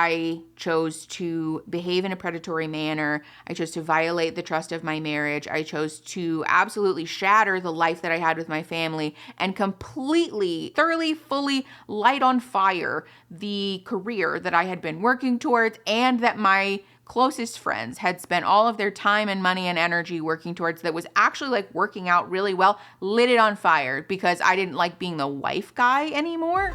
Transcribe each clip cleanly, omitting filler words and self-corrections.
I chose to behave in a predatory manner. I chose to violate the trust of my marriage. I chose to absolutely shatter the life that I had with my family and completely, thoroughly, fully light on fire the career that I had been working towards and that my closest friends had spent all of their time and money and energy working towards, that was actually like working out really well. Lit it on fire because I didn't like being the wife guy anymore.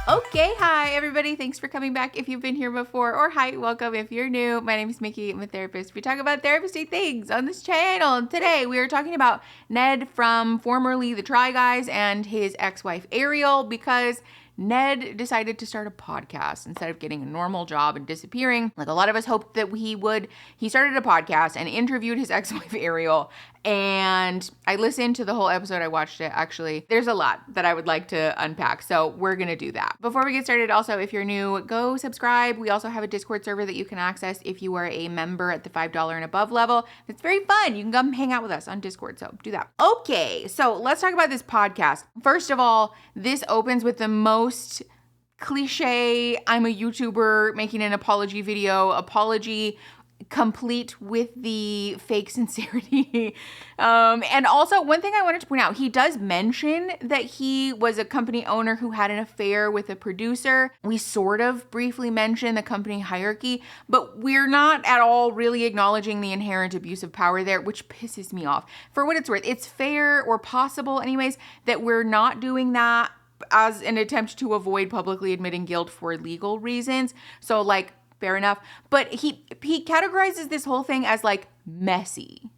Okay, hi everybody. Thanks for coming back if you've been here before, or hi, welcome if you're new. My name is Mickey. I'm a therapist. We talk about therapy things on this channel. And today we are talking about Ned from formerly the Try Guys and his ex-wife Ariel, because Ned decided to start a podcast instead of getting a normal job and disappearing. Like a lot of us hoped that he would. He started a podcast and interviewed his ex-wife Ariel. And I listened to the whole episode. I watched it, actually. There's a lot that I would like to unpack, so we're going to do that. Before we get started, also, if you're new, go subscribe. We also have a Discord server that you can access if you are a member at the $5 and above level. It's very fun. You can come hang out with us on Discord, so do that. Okay, so let's talk about this podcast. First of all, this opens with the most cliche, I'm a YouTuber making an apology video, apology complete with the fake sincerity. And also, one thing I wanted to point out, he does mention that he was a company owner who had an affair with a producer. We sort of briefly mention the company hierarchy, but we're not at all really acknowledging the inherent abuse of power there, which pisses me off. For what it's worth, it's fair, or possible anyways, that we're not doing that as an attempt to avoid publicly admitting guilt for legal reasons. So like, fair enough. But he categorizes this whole thing as like messy,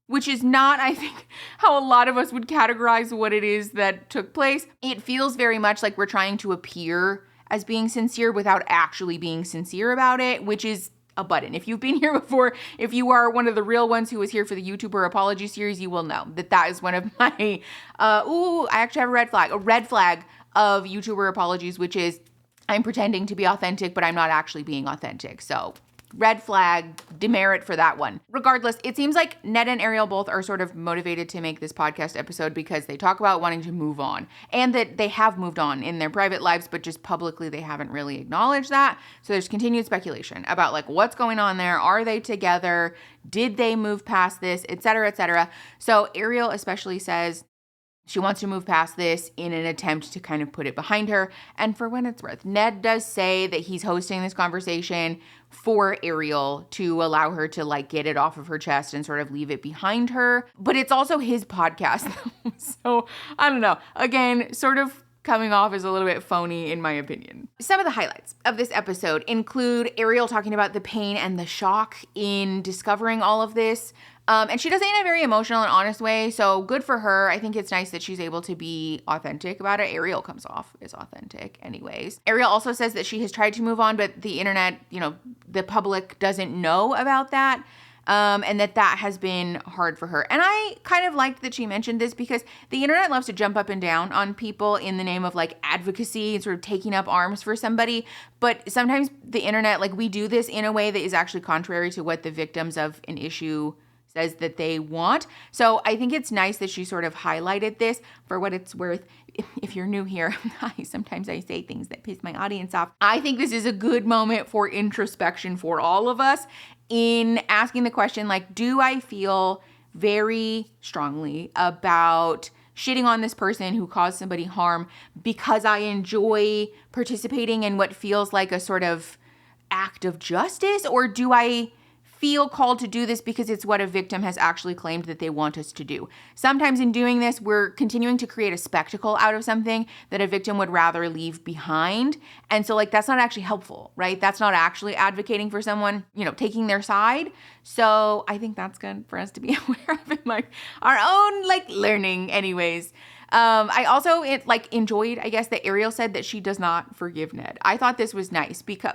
which is not, I think, how a lot of us would categorize what it is that took place. It feels very much like we're trying to appear as being sincere without actually being sincere about it, which is a button. If you've been here before, if you are one of the real ones who was here for the YouTuber apology series, you will know that that is one of my, I actually have a red flag of YouTuber apologies, which is I'm pretending to be authentic, but I'm not actually being authentic. So red flag, demerit for that one. Regardless, it seems like Ned and Ariel both are sort of motivated to make this podcast episode because they talk about wanting to move on, and that they have moved on in their private lives, but just publicly they haven't really acknowledged that. So there's continued speculation about like what's going on there. Are they together? Did they move past this? Et cetera, et cetera. So Ariel especially says she wants to move past this in an attempt to kind of put it behind her. And for what it's worth, Ned does say that he's hosting this conversation for Ariel to allow her to like get it off of her chest and sort of leave it behind her. But it's also his podcast. So I don't know. Again, sort of coming off as a little bit phony in my opinion. Some of the highlights of this episode include Ariel talking about the pain and the shock in discovering all of this. And she does it in a very emotional and honest way, so good for her. I think it's nice that she's able to be authentic about it. Ariel comes off as authentic anyways. Ariel also says that she has tried to move on, but the internet, the public doesn't know about that. And that has been hard for her. And I kind of liked that she mentioned this because the internet loves to jump up and down on people in the name of like advocacy and sort of taking up arms for somebody. But sometimes the internet, like we do this in a way that is actually contrary to what the victims of an issue says that they want. So I think it's nice that she sort of highlighted this. For what it's worth, if you're new here, sometimes I say things that piss my audience off. I think this is a good moment for introspection for all of us in asking the question, like, do I feel very strongly about shitting on this person who caused somebody harm because I enjoy participating in what feels like a sort of act of justice? Or do I feel called to do this because it's what a victim has actually claimed that they want us to do? Sometimes in doing this, we're continuing to create a spectacle out of something that a victim would rather leave behind. And so like, that's not actually helpful, right? That's not actually advocating for someone, taking their side. So I think that's good for us to be aware of in like our own like learning anyways. I also enjoyed, I guess, that Ariel said that she does not forgive Ned. I thought this was nice because,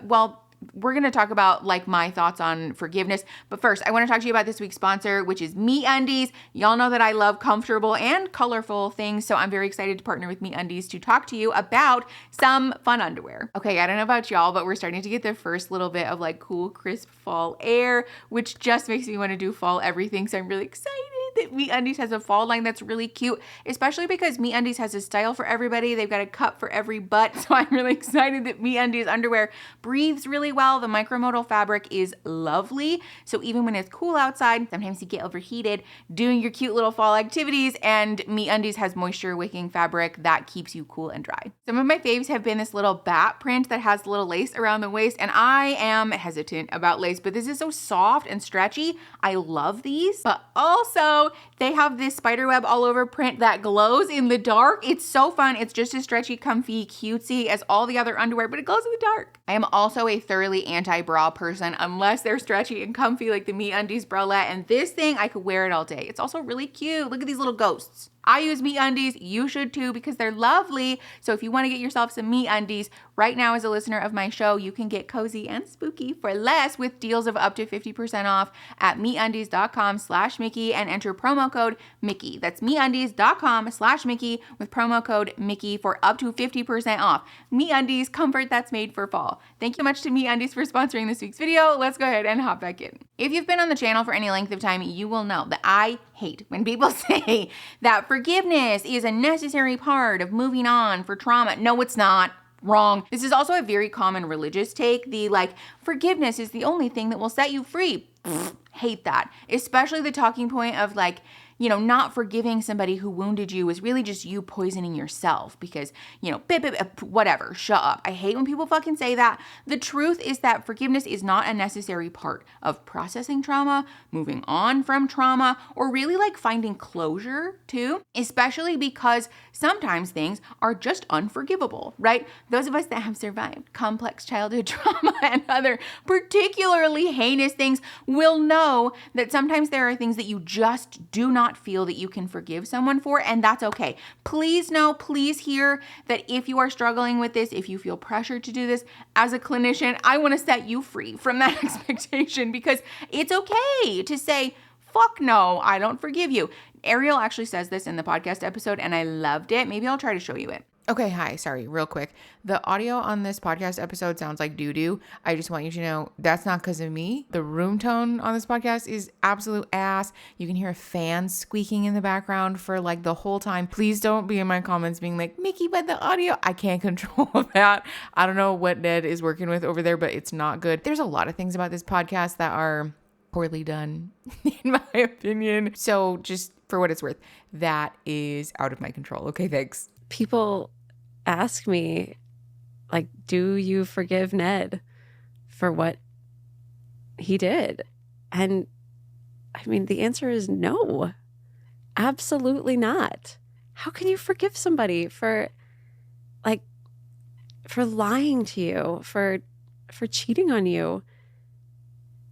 we're going to talk about like my thoughts on forgiveness. But first, I want to talk to you about this week's sponsor, which is MeUndies. Y'all know that I love comfortable and colorful things. So I'm very excited to partner with MeUndies to talk to you about some fun underwear. Okay, I don't know about y'all, but we're starting to get the first little bit of like cool, crisp fall air, which just makes me want to do fall everything. So I'm really excited. that MeUndies has a fall line that's really cute, especially because MeUndies has a style for everybody. They've got a cut for every butt. So I'm really excited that MeUndies underwear breathes really well. The micromodal fabric is lovely. So even when it's cool outside, sometimes you get overheated doing your cute little fall activities, and MeUndies has moisture wicking fabric that keeps you cool and dry. Some of my faves have been this little bat print that has little lace around the waist, and I am hesitant about lace, but this is so soft and stretchy. I love these, but also they have this spiderweb all over print that glows in the dark. It's so fun. It's just as stretchy, comfy, cutesy as all the other underwear, but it glows in the dark. I am also a thoroughly anti-bra person unless they're stretchy and comfy like the MeUndies bralette, and this thing, I could wear it all day. It's also really cute. Look at these little ghosts. I use MeUndies. You should too because they're lovely. So if you want to get yourself some MeUndies right now as a listener of my show, you can get cozy and spooky for less with deals of up to 50% off at MeUndies.com/Mickey and enter promo code Mickey. That's MeUndies.com/Mickey with promo code Mickey for up to 50% off. MeUndies, comfort that's made for fall. Thank you so much to MeUndies for sponsoring this week's video. Let's go ahead and hop back in. If you've been on the channel for any length of time, you will know that I hate when people say that forgiveness is a necessary part of moving on for trauma. No, it's not. Wrong. This is also a very common religious take. The forgiveness is the only thing that will set you free. Hate that. Especially the talking point of not forgiving somebody who wounded you is really just you poisoning yourself because, whatever, shut up. I hate when people fucking say that. The truth is that forgiveness is not a necessary part of processing trauma, moving on from trauma, or really finding closure too, especially because sometimes things are just unforgivable, right? Those of us that have survived complex childhood trauma and other particularly heinous things will know that sometimes there are things that you just do not feel that you can forgive someone for, and that's okay. Please know, please hear that if you are struggling with this, if you feel pressured to do this, as a clinician, I want to set you free from that expectation because it's okay to say, fuck no, I don't forgive you. Ariel actually says this in the podcast episode, and I loved it. Maybe I'll try to show you it. Okay, hi, sorry, real quick. The audio on this podcast episode sounds like doo-doo. I just want you to know that's not because of me. The room tone on this podcast is absolute ass. You can hear a fan squeaking in the background for the whole time. Please don't be in my comments being like, Mickey, but the audio, I can't control that. I don't know what Ned is working with over there, but it's not good. There's a lot of things about this podcast that are poorly done, in my opinion. So just for what it's worth, that is out of my control. Okay, thanks. People ask me, do you forgive Ned for what he did? And I mean, the answer is no, absolutely not. How can you forgive somebody for lying to you, for cheating on you?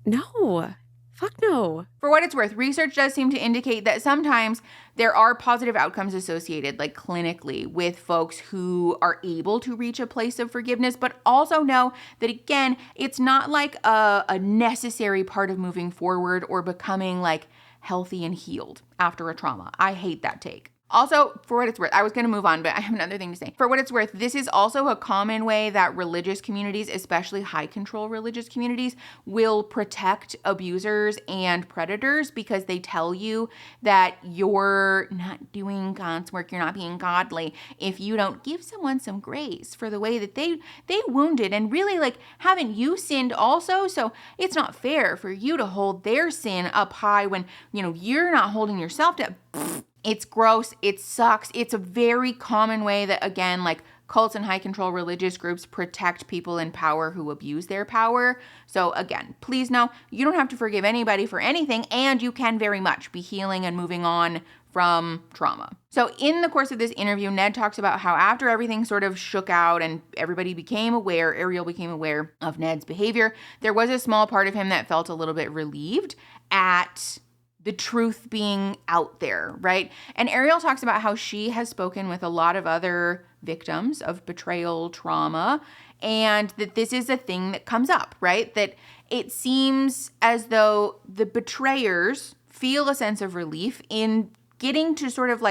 No. Fuck no. For what it's worth, research does seem to indicate that sometimes there are positive outcomes associated, clinically, with folks who are able to reach a place of forgiveness, but also know that, again, it's not a necessary part of moving forward or becoming healthy and healed after a trauma. I hate that take. Also, for what it's worth, I was going to move on, but I have another thing to say. For what it's worth, this is also a common way that religious communities, especially high control religious communities, will protect abusers and predators because they tell you that you're not doing God's work, you're not being godly if you don't give someone some grace for the way that they wounded, and really haven't you sinned also? So it's not fair for you to hold their sin up high when, you're not holding yourself to. It's gross. It sucks. It's a very common way that, again, cults and high control religious groups protect people in power who abuse their power. So again, please know you don't have to forgive anybody for anything, and you can very much be healing and moving on from trauma. So in the course of this interview, Ned talks about how after everything sort of shook out and everybody became aware, Ariel became aware of Ned's behavior, there was a small part of him that felt a little bit relieved at the truth being out there, right? And Ariel talks about how she has spoken with a lot of other victims of betrayal trauma, and that this is a thing that comes up, right? That it seems as though the betrayers feel a sense of relief in getting to sort of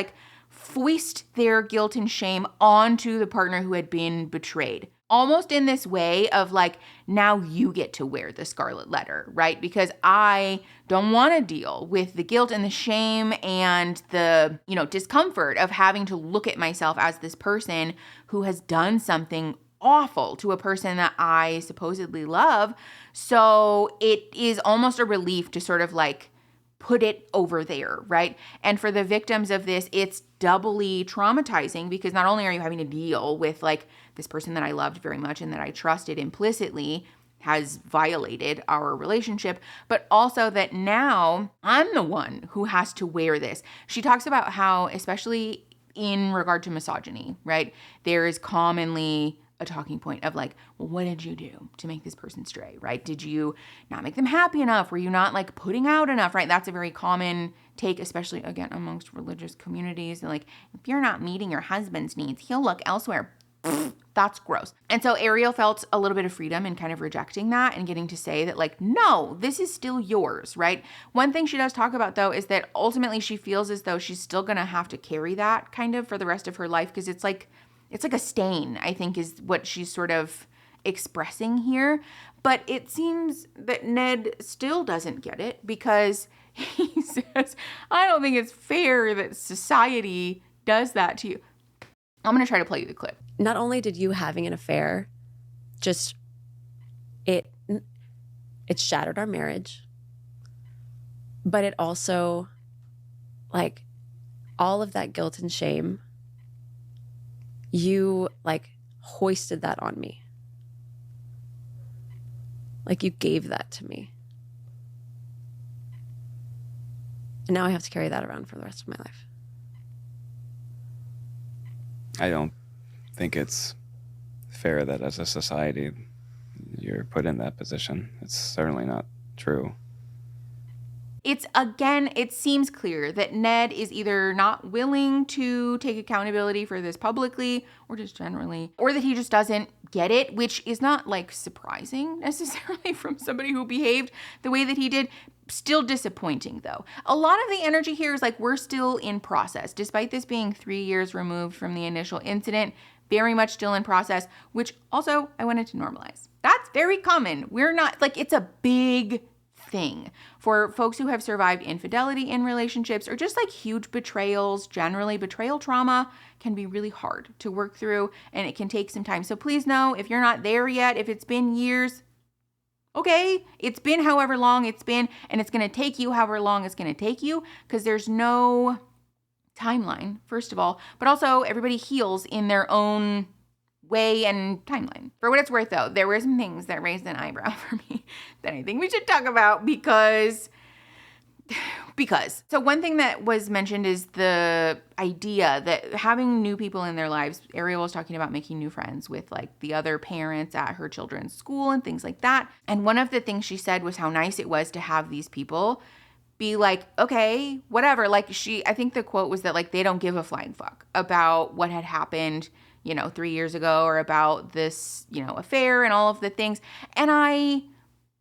foist their guilt and shame onto the partner who had been betrayed. almost in this way of like, now you get to wear the scarlet letter, right? Because I don't want to deal with the guilt and the shame and the, discomfort of having to look at myself as this person who has done something awful to a person that I supposedly love. So it is almost a relief to sort of like put it over there, right? And for the victims of this, it's doubly traumatizing because not only are you having to deal with like this person that I loved very much and that I trusted implicitly has violated our relationship, but also that now I'm the one who has to wear this. She talks about how, especially in regard to misogyny, right? There is commonly a talking point of like, well, what did you do to make this person stray, right? Did you not make them happy enough? Were you not like putting out enough, right? That's a very common take, especially again, amongst religious communities. Like, if you're not meeting your husband's needs, he'll look elsewhere. That's gross. And so Ariel felt a little bit of freedom in kind of rejecting that and getting to say that like, no, this is still yours, right? One thing she does talk about though is that ultimately she feels as though she's still going to have to carry that kind of for the rest of her life because it's like a stain, I think, is what she's sort of expressing here. But it seems that Ned still doesn't get it because he says, I don't think it's fair that society does that to you. I'm going to try to play you the clip. Not only did you having an affair just, it shattered our marriage, but it also, like, all of that guilt and shame, you like hoisted that on me. Like you gave that to me. And now I have to carry that around for the rest of my life. I don't think it's fair that as a society you're put in that position. It's certainly not true. It seems clear that Ned is either not willing to take accountability for this publicly or just generally, or that he just doesn't get it, which is not like surprising necessarily from somebody who behaved the way that he did. Still disappointing though. A lot of the energy here is like we're still in process, despite this being 3 years removed from the initial incident, very much still in process, which also I wanted to normalize. That's very common. We're not like, it's a big thing for folks who have survived infidelity in relationships or just like huge betrayals. Generally, betrayal trauma can be really hard to work through and it can take some time. So please know if you're not there yet, if it's been years, okay, it's been however long it's been, and it's going to take you however long it's going to take you because there's no timeline, first of all, but also everybody heals in their own way and timeline. For what it's worth though, there were some things that raised an eyebrow for me that I think we should talk about because so one thing that was mentioned is the idea that having new people in their lives, Ariel was talking about making new friends with like the other parents at her children's school and things like that. And one of the things she said was how nice it was to have these people be like, okay, whatever. Like I think the quote was that like, they don't give a flying fuck about what had happened 3 years ago or about this, affair and all of the things. And I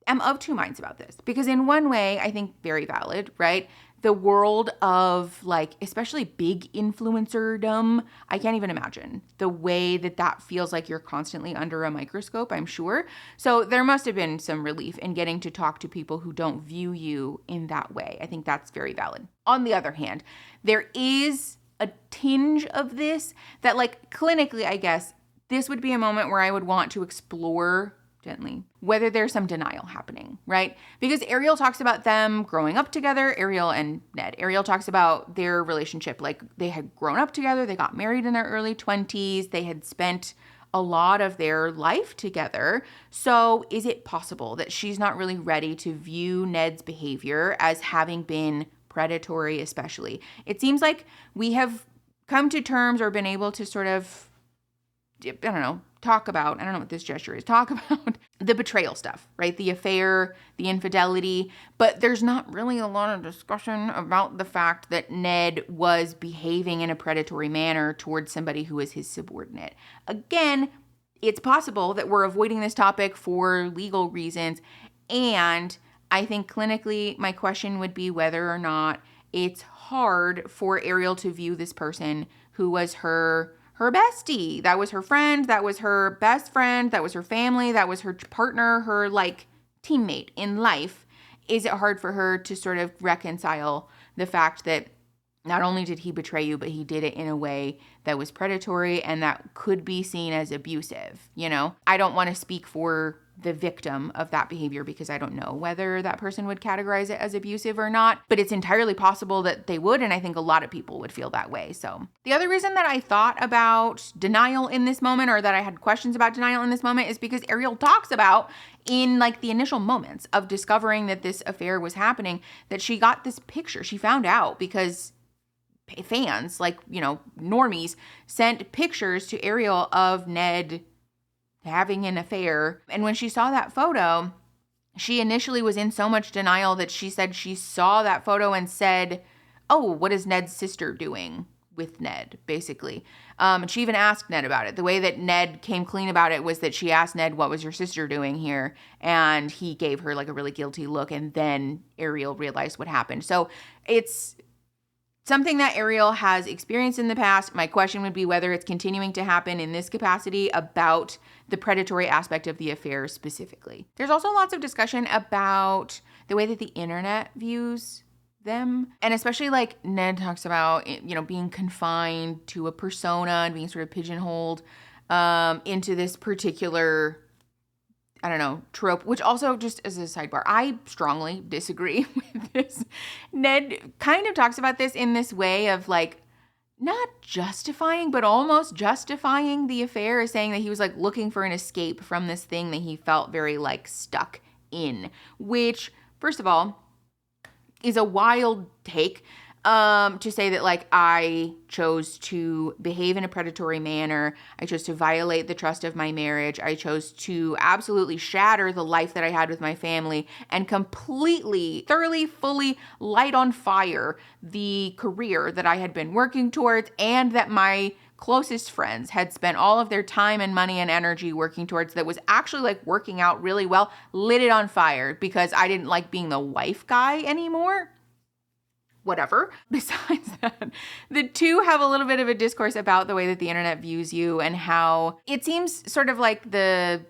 am of two minds about this because in one way, I think very valid, right? The world of like, especially big influencerdom, I can't even imagine the way that feels like you're constantly under a microscope, I'm sure. So there must have been some relief in getting to talk to people who don't view you in that way. I think that's very valid. On the other hand, there is a tinge of this that like clinically, I guess, this would be a moment where I would want to explore gently whether there's some denial happening, right? Because Ariel talks about them growing up together, Ariel and Ned. Ariel talks about their relationship, like they had grown up together, they got married in their early 20s, they had spent a lot of their life together. So is it possible that she's not really ready to view Ned's behavior as having been predatory, especially? It seems like we have come to terms or been able to sort of, talk about what this gesture is, talk about the betrayal stuff, right? The affair, the infidelity, but there's not really a lot of discussion about the fact that Ned was behaving in a predatory manner towards somebody who is his subordinate. Again, it's possible that we're avoiding this topic for legal reasons, and I think clinically my question would be whether or not it's hard for Ariel to view this person who was her her bestie. That was her friend. That was her best friend. That was her family. That was her partner, her like teammate in life. Is it hard for her to sort of reconcile the fact that not only did he betray you, but he did it in a way that was predatory and that could be seen as abusive, you know? I don't want to speak for the victim of that behavior because I don't know whether that person would categorize it as abusive or not, but it's entirely possible that they would, and I think a lot of people would feel that way. So the other reason that I thought about denial in this moment, or that I had questions about denial in this moment, is because Ariel talks about in like the initial moments of discovering that this affair was happening, that she got this picture. She found out because fans, like, you know, normies, sent pictures to Ariel of Ned having an affair. And when she saw that photo, she initially was in so much denial that she said she saw that photo and said, oh, what is Ned's sister doing with Ned, basically. And she even asked Ned about it. The way that Ned came clean about it was that she asked Ned, what was your sister doing here? And he gave her like a really guilty look. And then Ariel realized what happened. So it's something that Ariel has experienced in the past. My question would be whether it's continuing to happen in this capacity about the predatory aspect of the affair specifically. There's also lots of discussion about the way that the internet views them. And especially like Ned talks about, you know, being confined to a persona and being sort of pigeonholed into this particular, I don't know, trope, which also, just as a sidebar, I strongly disagree with this. Ned kind of talks about this in this way of like, not justifying, but almost justifying the affair, as saying that he was like looking for an escape from this thing that he felt very like stuck in, which, first of all, is a wild take. To say that like I chose to behave in a predatory manner, I chose to violate the trust of my marriage, I chose to absolutely shatter the life that I had with my family and completely, thoroughly, fully light on fire the career that I had been working towards and that my closest friends had spent all of their time and money and energy working towards, that was actually like working out really well, lit it on fire because I didn't like being the wife guy anymore. Whatever. Besides that, the two have a little bit of a discourse about the way that the internet views you and how it seems sort of like the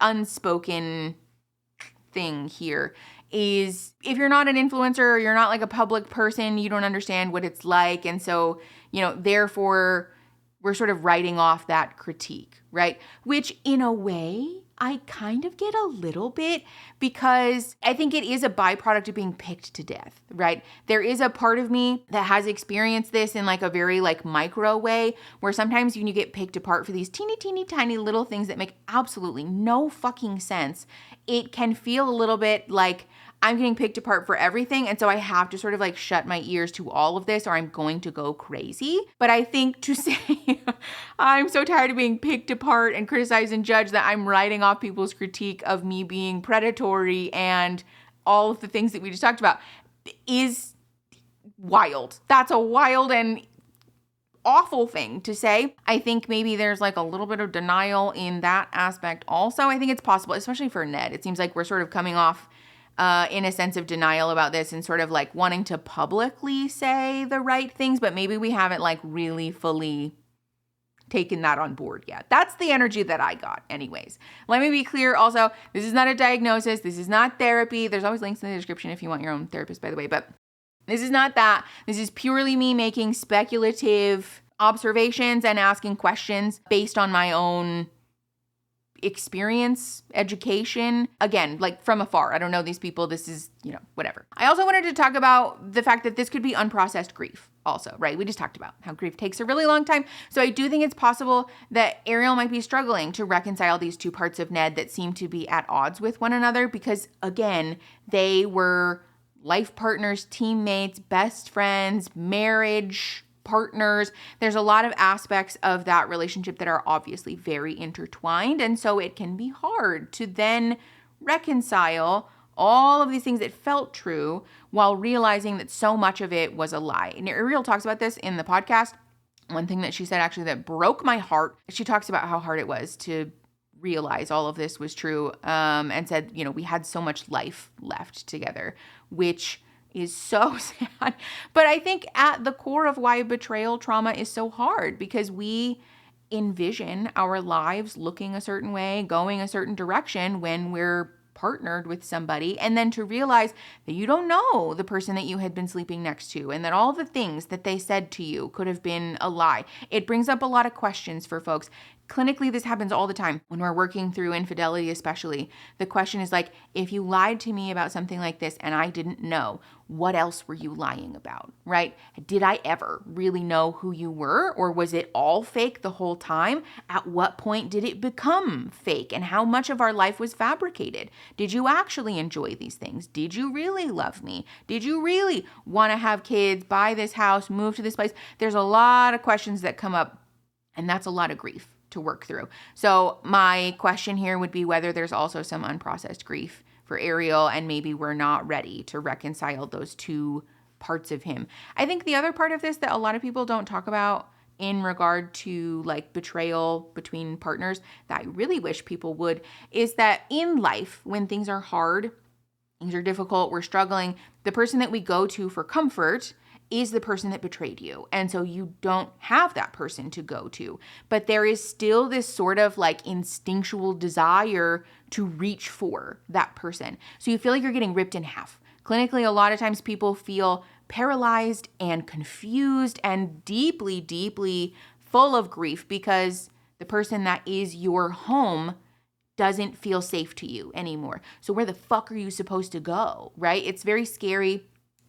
unspoken thing here is if you're not an influencer or you're not like a public person, you don't understand what it's like. And so, you know, therefore we're sort of writing off that critique, right? Which in a way, I kind of get a little bit, because I think it is a byproduct of being picked to death, right? There is a part of me that has experienced this in like a very like micro way, where sometimes when you get picked apart for these teeny, teeny, tiny little things that make absolutely no fucking sense, it can feel a little bit like I'm getting picked apart for everything. And so I have to sort of like shut my ears to all of this or I'm going to go crazy. But I think to say I'm so tired of being picked apart and criticized and judged that I'm writing off people's critique of me being predatory and all of the things that we just talked about is wild. That's a wild and awful thing to say. I think maybe there's like a little bit of denial in that aspect also. I think it's possible, especially for Ned. It seems like we're sort of coming off in a sense of denial about this and sort of like wanting to publicly say the right things, but maybe we haven't like really fully taken that on board yet. That's the energy that I got anyways. Let me be clear also, this is not a diagnosis. This is not therapy. There's always links in the description if you want your own therapist, by the way, but this is not that. This is purely me making speculative observations and asking questions based on my own experience, education, again, like from afar. I don't know these people. This is, you know, whatever. I also wanted to talk about the fact that this could be unprocessed grief also, right? We just talked about how grief takes a really long time. So I do think it's possible that Ariel might be struggling to reconcile these two parts of Ned that seem to be at odds with one another because, again, they were life partners, teammates, best friends, marriage partners. There's a lot of aspects of that relationship that are obviously very intertwined. And so it can be hard to then reconcile all of these things that felt true while realizing that so much of it was a lie. And Ariel talks about this in the podcast. One thing that she said actually that broke my heart, she talks about how hard it was to realize all of this was true, and said, you know, we had so much life left together, which is so sad. But I think at the core of why betrayal trauma is so hard, because we envision our lives looking a certain way, going a certain direction when we're partnered with somebody, and then to realize that you don't know the person that you had been sleeping next to, and that all the things that they said to you could have been a lie. It brings up a lot of questions for folks. Clinically, this happens all the time when we're working through infidelity, especially. The question is like, if you lied to me about something like this and I didn't know, what else were you lying about, right? Did I ever really know who you were, or was it all fake the whole time? At what point did it become fake, and how much of our life was fabricated? Did you actually enjoy these things? Did you really love me? Did you really want to have kids, buy this house, move to this place? There's a lot of questions that come up, and that's a lot of grief to work through. So my question here would be whether there's also some unprocessed grief for Ariel, and maybe we're not ready to reconcile those two parts of him. I think the other part of this that a lot of people don't talk about in regard to like betrayal between partners, that I really wish people would, is that in life, when things are hard, things are difficult, we're struggling, the person that we go to for comfort is the person that betrayed you. And so you don't have that person to go to. But there is still this sort of like instinctual desire to reach for that person. So you feel like you're getting ripped in half. Clinically, a lot of times people feel paralyzed and confused and deeply, deeply full of grief because the person that is your home doesn't feel safe to you anymore. So where the fuck are you supposed to go, right? It's very scary.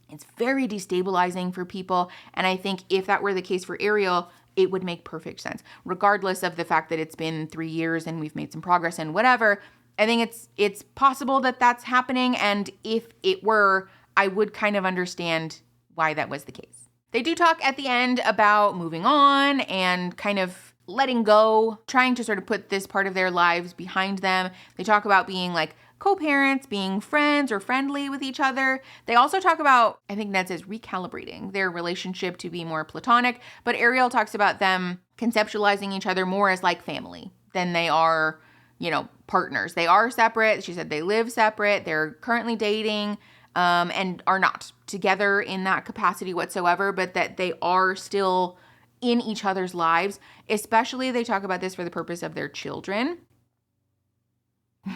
It's very destabilizing for people. And I think if that were the case for Ariel, it would make perfect sense. Regardless of the fact that it's been 3 years and we've made some progress and whatever, I think it's possible that that's happening. And if it were, I would kind of understand why that was the case. They do talk at the end about moving on and kind of letting go, trying to sort of put this part of their lives behind them. They talk about being like co-parents, being friends or friendly with each other. They also talk about, I think Ned says, recalibrating their relationship to be more platonic, but Ariel talks about them conceptualizing each other more as like family than they are, partners. They are separate. She said they live separate. They're currently dating and are not together in that capacity whatsoever, but that they are still in each other's lives. Especially they talk about this for the purpose of their children,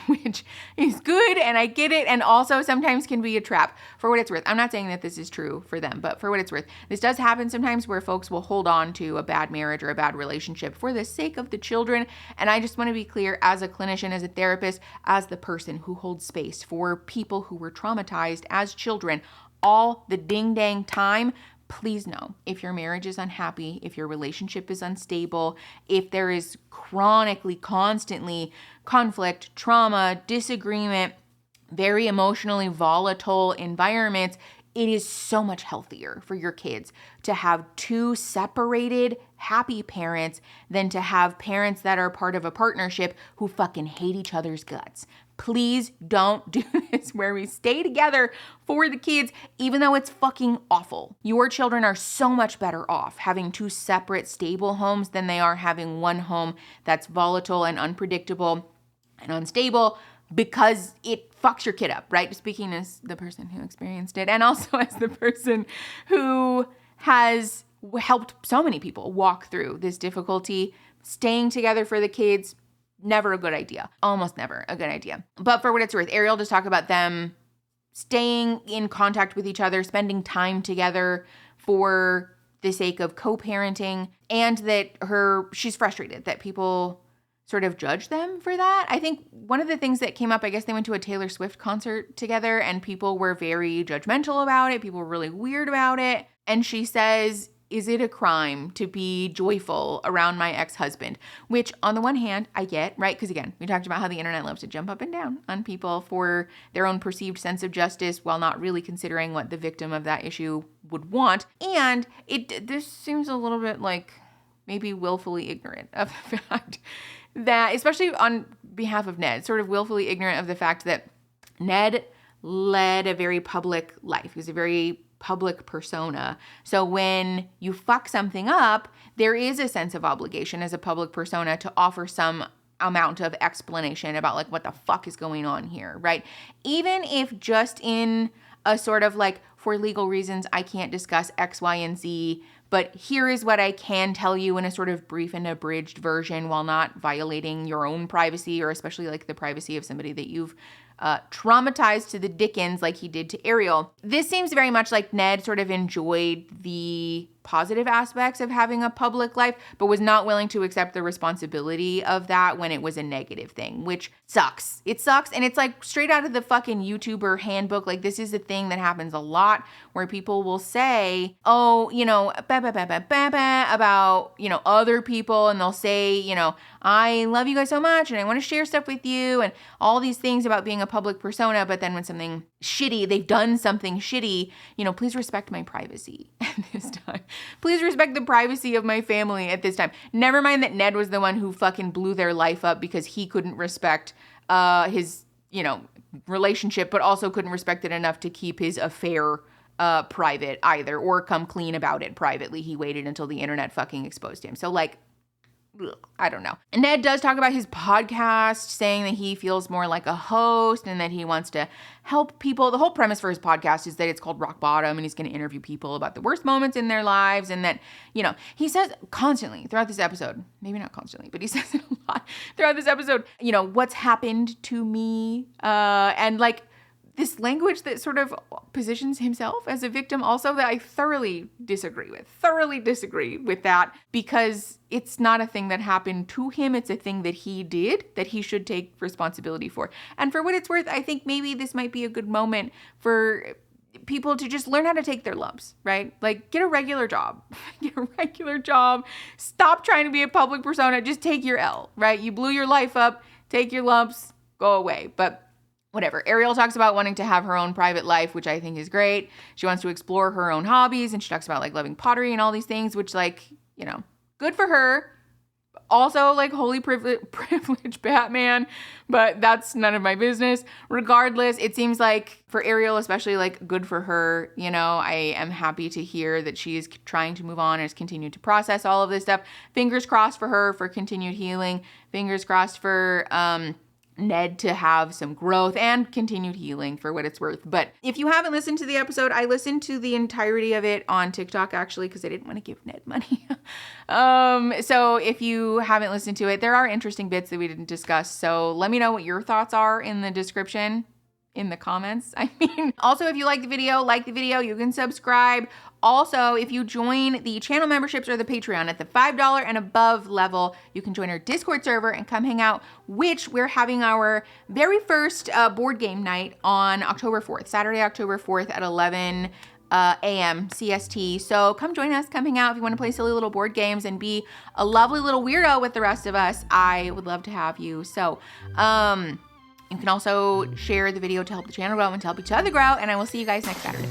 which is good, and I get it, and also sometimes can be a trap for what it's worth. I'm not saying that this is true for them, but for what it's worth, this does happen sometimes where folks will hold on to a bad marriage or a bad relationship for the sake of the children. And I just want to be clear, as a clinician, as a therapist, as the person who holds space for people who were traumatized as children all the ding dang time, please know, if your marriage is unhappy, if your relationship is unstable, if there is chronically, constantly conflict, trauma, disagreement, very emotionally volatile environments, it is so much healthier for your kids to have two separated, happy parents than to have parents that are part of a partnership who fucking hate each other's guts. Please don't do this where we stay together for the kids, even though it's fucking awful. Your children are so much better off having two separate, stable homes than they are having one home that's volatile and unpredictable and unstable, because it fucks your kid up, right? Speaking as the person who experienced it, and also as the person who has helped so many people walk through this difficulty, staying together for the kids, never a good idea. Almost never a good idea. But for what it's worth, Ariel just talked about them staying in contact with each other, spending time together for the sake of co-parenting, and that she's frustrated that people sort of judge them for that. I think one of the things that came up, I guess they went to a Taylor Swift concert together and people were very judgmental about it. People were really weird about it. And she says, is it a crime to be joyful around my ex-husband? Which on the one hand, I get, right? Because again, we talked about how the internet loves to jump up and down on people for their own perceived sense of justice while not really considering what the victim of that issue would want. And this seems a little bit like maybe willfully ignorant of the fact that, especially on behalf of Ned, sort of willfully ignorant of the fact that Ned led a very public life. He was a very public persona. So when you fuck something up, there is a sense of obligation as a public persona to offer some amount of explanation about like what the fuck is going on here, right? Even if just in a sort of like for legal reasons, I can't discuss X, Y, and Z, but here is what I can tell you in a sort of brief and abridged version while not violating your own privacy, or especially like the privacy of somebody that you've traumatized to the dickens like he did to Ariel. This seems very much like Ned sort of enjoyed the positive aspects of having a public life, but was not willing to accept the responsibility of that when it was a negative thing, which sucks. It sucks. And it's like straight out of the fucking YouTuber handbook. Like, this is a thing that happens a lot where people will say, oh, you know, about, you know, other people. And they'll say, you know, I love you guys so much and I want to share stuff with you and all these things about being a public persona. But then when something shitty, they've done something shitty, you know, please respect my privacy at this time. Please respect the privacy of my family at this time. Never mind that Ned was the one who fucking blew their life up because he couldn't respect his, you know, relationship, but also couldn't respect it enough to keep his affair private either, or come clean about it privately. He waited until the internet fucking exposed him. So like, I don't know. And Ned does talk about his podcast, saying that he feels more like a host and that he wants to help people. The whole premise for his podcast is that it's called Rock Bottom, and he's going to interview people about the worst moments in their lives. And that, you know, he says constantly throughout this episode, maybe not constantly, but he says it a lot throughout this episode, you know, what's happened to me. And like, this language that sort of positions himself as a victim also, that I thoroughly disagree with that, because it's not a thing that happened to him. It's a thing that he did that he should take responsibility for. And for what it's worth, I think maybe this might be a good moment for people to just learn how to take their lumps, right? Like, get a regular job. Stop trying to be a public persona. Just take your L, right? You blew your life up. Take your lumps. Go away. But whatever. Ariel talks about wanting to have her own private life, which I think is great. She wants to explore her own hobbies, and she talks about like loving pottery and all these things, which, like, you know, good for her. Also, like, holy privilege Batman, but that's none of my business. Regardless, it seems like for Ariel especially, like, good for her. You know, I am happy to hear that she is trying to move on and has continued to process all of this stuff. Fingers crossed for her for continued healing. Fingers crossed for Ned to have some growth and continued healing, for what it's worth. But if you haven't listened to the episode, I listened to the entirety of it on TikTok, actually, because I didn't want to give Ned money. So if you haven't listened to it, there are interesting bits that we didn't discuss. So let me know what your thoughts are in the description, in the comments. I mean, also, if you like the video, you can subscribe. Also, if you join the channel memberships or the Patreon at the $5 and above level, you can join our Discord server and come hang out, which we're having our very first board game night on October 4th, Saturday, October 4th at 11 a.m. CST. So come join us, come hang out. If you want to play silly little board games and be a lovely little weirdo with the rest of us, I would love to have you. So, you can also share the video to help the channel grow and to help each other grow, and I will see you guys next Saturday.